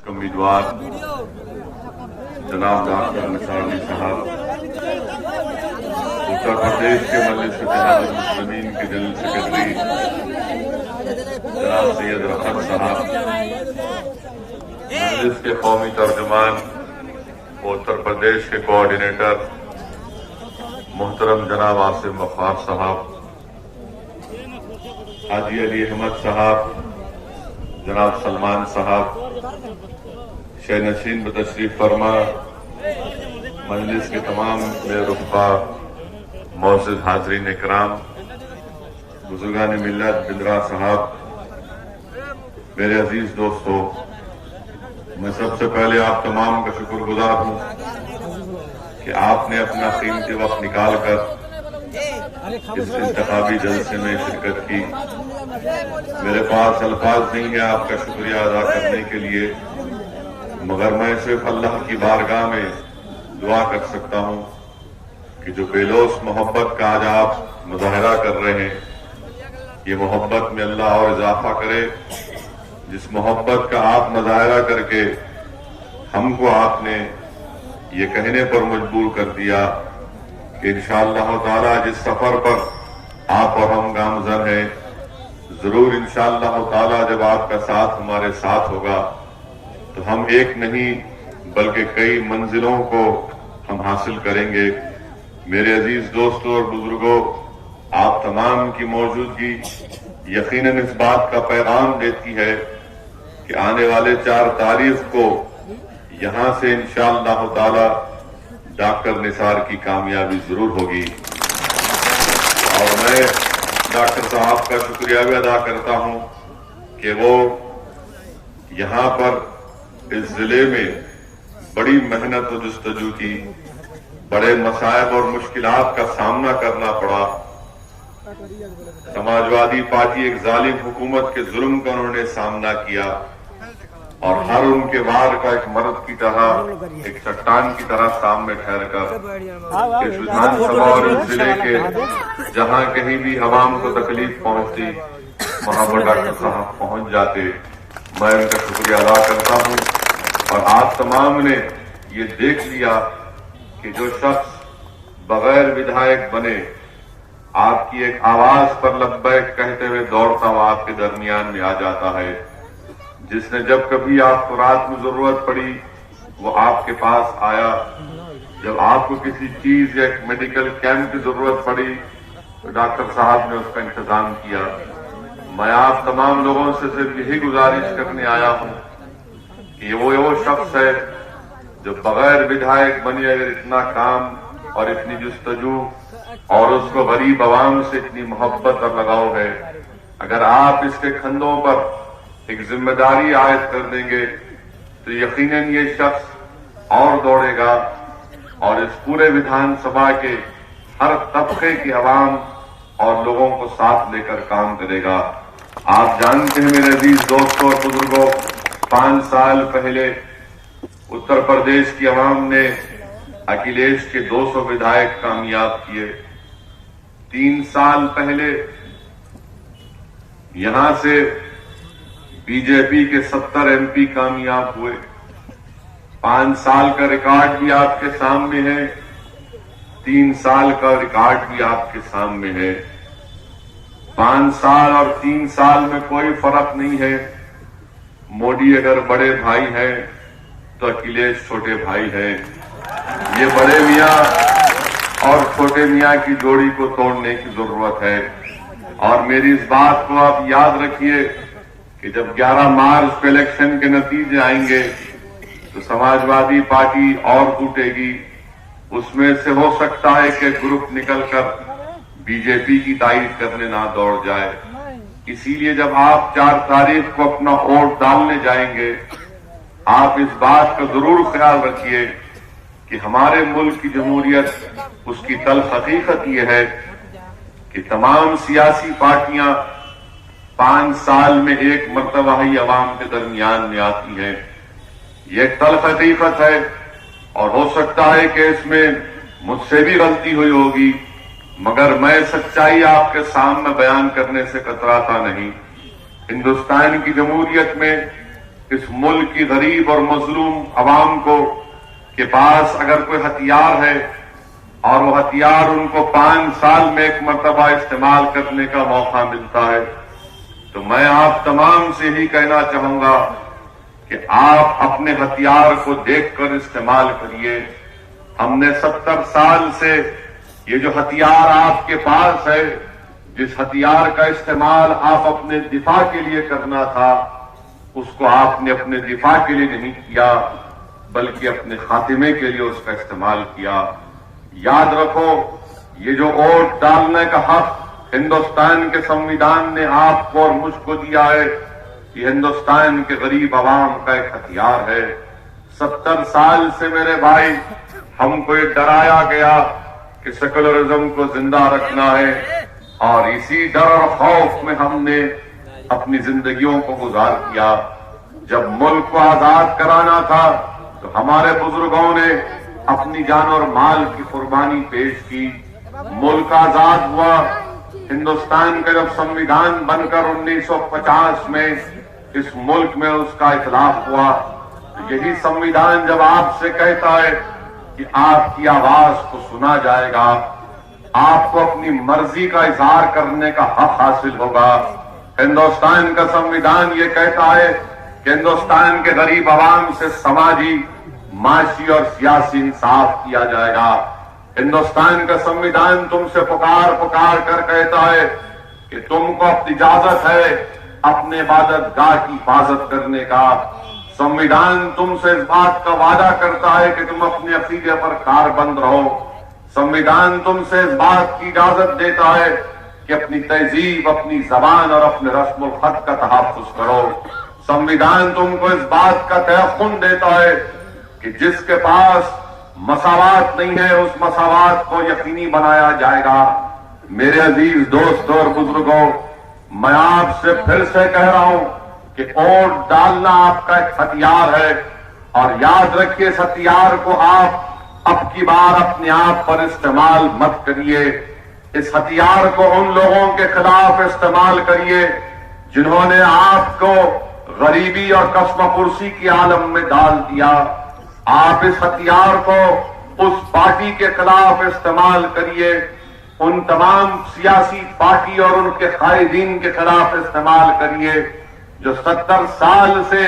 امیدوار جناب ڈاکٹر نثار صاحب اتر پردیش کے مجلس اتحاد المسلمین کے جنرل سیکرٹری جناب سید رفعت صاحب، مجلس کے قومی ترجمان اتر پردیش کے کوآرڈینیٹر محترم جناب عاصم غفار صاحب، حاجی علی احمد صاحب، جناب سلمان صاحب، شہ نشین بتشریف فرما مجلس کے تمام بے رتبہ معزز حاضرین اکرام، بزرگان ملت، بندرا صاحب، میرے عزیز دوستو، میں سب سے پہلے آپ تمام کا شکر گزار ہوں کہ آپ نے اپنا قیمتی وقت نکال کر اس انتخابی جلسے میں شرکت کی۔ میرے پاس الفاظ نہیں ہے آپ کا شکریہ ادا کرنے کے لیے، مگر میں صرف اللہ کی بارگاہ میں دعا کر سکتا ہوں کہ جو بے لوث محبت کا آج آپ مظاہرہ کر رہے ہیں، یہ محبت میں اللہ اور اضافہ کرے۔ جس محبت کا آپ مظاہرہ کر کے ہم کو آپ نے یہ کہنے پر مجبور کر دیا کہ انشاءاللہ تعالی جس سفر پر آپ اور ہم گامزن ہیں، ضرور انشاءاللہ تعالی جب آپ کا ساتھ ہمارے ساتھ ہوگا تو ہم ایک نہیں بلکہ کئی منزلوں کو ہم حاصل کریں گے۔ میرے عزیز دوستوں اور بزرگوں، آپ تمام کی موجودگی یقیناً اس بات کا پیغام دیتی ہے کہ آنے والے 4 تاریخ کو یہاں سے انشاءاللہ تعالی ڈاکٹر نثار کی کامیابی ضرور ہوگی، اور میں ڈاکٹر صاحب کا شکریہ بھی ادا کرتا ہوں کہ وہ یہاں پر اس ضلع میں بڑی محنت و جستجو کی، بڑے مصائب اور مشکلات کا سامنا کرنا پڑا۔ سماجوادی پارٹی ایک ظالم حکومت کے ظلم کا انہوں نے سامنا کیا، اور ہر ان کے وار کا ایک مرد کی طرح، ایک چٹان کی طرح سامنے ٹھہر کر اس وزارت سبھا اور اس ضلع کے جہاں کہیں بھی عوام کو تکلیف پہنچتی وہاں پر ڈاکٹر صاحب پہنچ جاتے۔ میں ان کا شکریہ ادا کرتا ہوں، اور آپ تمام نے یہ دیکھ لیا کہ جو شخص بغیر ودھائک بنے آپ کی ایک آواز پر لبیک کہتے ہوئے دوڑتا ہوا آپ کے درمیان میں آ جاتا ہے، جس نے جب کبھی آپ کو رات میں ضرورت پڑی وہ آپ کے پاس آیا، جب آپ کو کسی چیز یا ایک میڈیکل کیمپ کی ضرورت پڑی تو ڈاکٹر صاحب نے اس کا انتظام کیا۔ میں آپ تمام لوگوں سے صرف یہی گزارش کرنے آیا ہوں کہ وہ شخص ہے جو بغیر ودھائک بنے اگر اتنا کام اور اتنی جستجو اور اس کو غریب عوام سے اتنی محبت اور لگاؤ ہے، اگر آپ اس کے کندھوں پر ایک ذمہ داری عائد کر دیں گے تو یقیناً یہ شخص اور دوڑے گا، اور اس پورے ودھان سبھا کے ہر طبقے کی عوام اور لوگوں کو ساتھ لے کر کام کرے گا۔ آپ جانتے ہیں میرے عزیز دوستوں اور بزرگوں، 5 سال پہلے اتر پردیش کی عوام نے اکھلیش کے 200 ودھائک کامیاب کیے۔ 3 سال پہلے یہاں سے بی جے پی کے 70 ایم پی کامیاب ہوئے۔ 5 سال کا ریکارڈ بھی آپ کے سامنے ہے، 3 سال کا ریکارڈ بھی آپ کے سامنے ہے۔ 5 سال اور 3 سال میں کوئی فرق نہیں ہے۔ مودی اگر بڑے بھائی ہیں تو اکھلیش چھوٹے بھائی ہیں۔ یہ بڑے میاں اور چھوٹے میاں کی جوڑی کو توڑنے کی ضرورت ہے، اور میری اس بات کو آپ یاد رکھیے کہ جب 11 مارچ کو الیکشن کے نتیجے آئیں گے تو سماجوادی پارٹی اور ٹوٹے گی، اس میں سے ہو سکتا ہے کہ گروپ نکل کر بی جے پی کی تائید کرنے نہ دوڑ جائے۔ اسی لیے جب آپ 4 تاریخ کو اپنا ووٹ ڈالنے جائیں گے، آپ اس بات کا ضرور خیال رکھیے کہ ہمارے ملک کی جمہوریت، اس کی تلخ حقیقت یہ ہے کہ تمام سیاسی پارٹیاں 5 سال میں ایک مرتبہ ہی عوام کے درمیان میں آتی ہیں۔ یہ ایک تلخ حقیقت ہے، اور ہو سکتا ہے کہ اس میں مجھ سے بھی غلطی ہوئی ہوگی، مگر میں سچائی آپ کے سامنے بیان کرنے سے کتراتا نہیں۔ ہندوستان کی جمہوریت میں اس ملک کی غریب اور مظلوم عوام کو کے پاس اگر کوئی ہتھیار ہے اور وہ ہتھیار ان کو 5 سال میں ایک مرتبہ استعمال کرنے کا موقع ملتا ہے، تو میں آپ تمام سے ہی کہنا چاہوں گا کہ آپ اپنے ہتھیار کو دیکھ کر استعمال کریے۔ ہم نے 70 سال سے یہ جو ہتھیار آپ کے پاس ہے، جس ہتھیار کا استعمال آپ اپنے دفاع کے لیے کرنا تھا، اس کو آپ نے اپنے دفاع کے لیے نہیں کیا بلکہ اپنے خاتمے کے لیے اس کا استعمال کیا۔ یاد رکھو، یہ جو ووٹ ڈالنے کا حق ہندوستان کے سنویدھان نے آپ کو اور مجھ کو دیا ہے، یہ ہندوستان کے غریب عوام کا ایک ہتھیار ہے۔ 70 سال سے میرے بھائی ہم کو یہ ڈرایا گیا کہ سیکولرزم کو زندہ رکھنا ہے، اور اسی ڈر اور خوف میں ہم نے اپنی زندگیوں کو گزار کیا۔ جب ملک کو آزاد کرانا تھا تو ہمارے بزرگوں نے اپنی جان اور مال کی قربانی پیش کی۔ ملک آزاد ہوا، ہندوستان کا جب سنویدھان بن کر 1950 میں اس ملک میں اس کا اطلاق ہوا، تو یہی سنویدھان جب آپ سے کہتا ہے کہ آپ کی آواز کو سنا جائے گا، آپ کو اپنی مرضی کا اظہار کرنے کا حق حاصل ہوگا، ہندوستان کا سنویدھان یہ کہتا ہے کہ ہندوستان کے غریب عوام سے سماجی، معاشی اور سیاسی انصاف کیا جائے گا، ہندوستان کا سنویدھان تم سے پکار کر کہتا ہے کہ تم کو اپنی اجازت ہے اپنے عبادت گاہ کی حفاظت کرنے کا، سنویدھان تم سے اس بات کا وعدہ کرتا ہے کہ تم اپنے عقیدے پر کاربند رہو، سنویدھان تم سے اس بات کی اجازت دیتا ہے کہ اپنی تہذیب، اپنی زبان اور اپنے رسم الخط کا تحفظ کرو، سنویدھان تم کو اس بات کا تیقن دیتا ہے کہ جس کے پاس مساوات نہیں ہے اس مساوات کو یقینی بنایا جائے گا۔ میرے عزیز دوستوں اور بزرگوں، میں آپ سے پھر سے کہہ رہا ہوں کہ ووٹ ڈالنا آپ کا ایک ہتھیار ہے، اور یاد رکھیے اس ہتھیار کو آپ اب کی بار اپنے آپ پر استعمال مت کریے، اس ہتھیار کو ان لوگوں کے خلاف استعمال کریے جنہوں نے آپ کو غریبی اور کسمہ پرسی کی عالم میں ڈال دیا۔ آپ اس ہتھیار کو اس پارٹی کے خلاف استعمال کریے، ان تمام سیاسی پارٹی اور ان کے قائدین کے خلاف استعمال کریے جو 70 سال سے